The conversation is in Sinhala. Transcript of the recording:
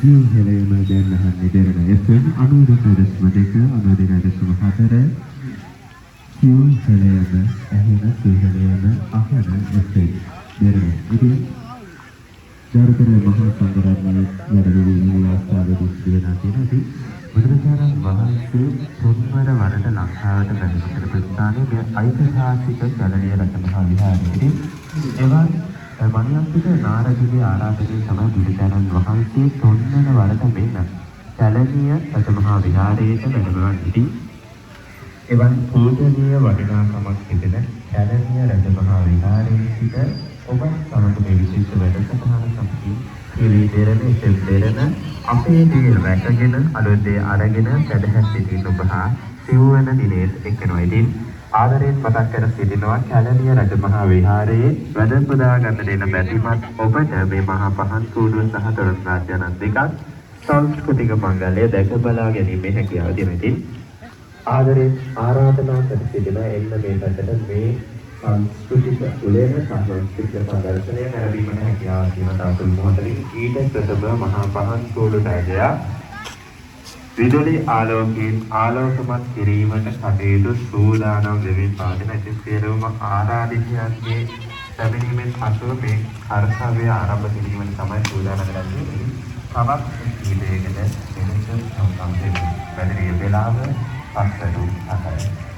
සියුම් හෙළයම දැන් අහන්නේ දෙරණ FM 92.2 92.4 සියුම් හෙළයම ඇහෙන සියහෙළයම අහන FM දෙරණ. ඉතින් ජාතකයේ මහා සංඝරත්නයේ වැඩවිලි අවස්ථාවේදී සිදුවන තියෙනදී බුදුරජාණන් වහන්සේ තුන්වර වරට ලංකාවට වැඩම කළ ස්ථානයේ මේ ඓතිහාසික කැලණිය රජමහා විහාරයේදී එවන් මනියන්තික නාරදගේ ආරාධනයේ තමයි බුදුරජාණන් වහන්සේ තුන්වර වරට මෙන්න කැලණිය රජමහා විහාරයට වැඩමවන්නේ. එවන් පූජනීය වටිනාකමක් තිබෙන කැලණිය රජමහා විහාරයේ සිට ඔබ සමග මේ විශේෂ වැඩසටහන සමගින් පිළි දෙරණ ඉතින් දෙරණ අපේ දේ රැකගෙන අලුතේ අරගෙන සැදැහැ සිටින ඔබ හා සිව්වන දිනේ එක්කෙනවා. ඉතින් ආදරයෙන් මතක් කර සිටිනවා කැලණිය රජමහා විහාරයේ වැඩ පුදා ගන්න දෙන බැතිමත් ඔබට මේ මහා පහන් කූඩුව සහ තොරණ රාජ්‍යයන් දෙකක් සංස්කෘතික මංගල්‍ය දැක බලා ගැනීමේ හැකියාව දෙන. ඉතින් ආදරයෙන් ආරාධනා කර සිටින එන්න මේ පැත්තට මේ සංස්කෘතික උලේන සංස්කෘතික ප්‍රදර්ශනය නැරඹීමට හැකියාව තියෙන තාතුල් මොහොතකින් ඊට ප්‍රථම මහා පහන් කූඩු රාජයා විදුලි ආලෝකයෙන් ආලෝකමත් කිරීමට කටයුතු සූදානම් වෙමින් පවතින ඉතින් සියලුම ආරාධිතයන්ගේ පැමිණීමෙන් පසුව මේ කර්තව්‍ය ආරම්භ කිරීමට තමයි සූදානම් වෙන්නේ. තවත් කීපයකට වෙනස සම්බන්ධ වෙනවා. වැඩි වේලාව පස්සට අහයි.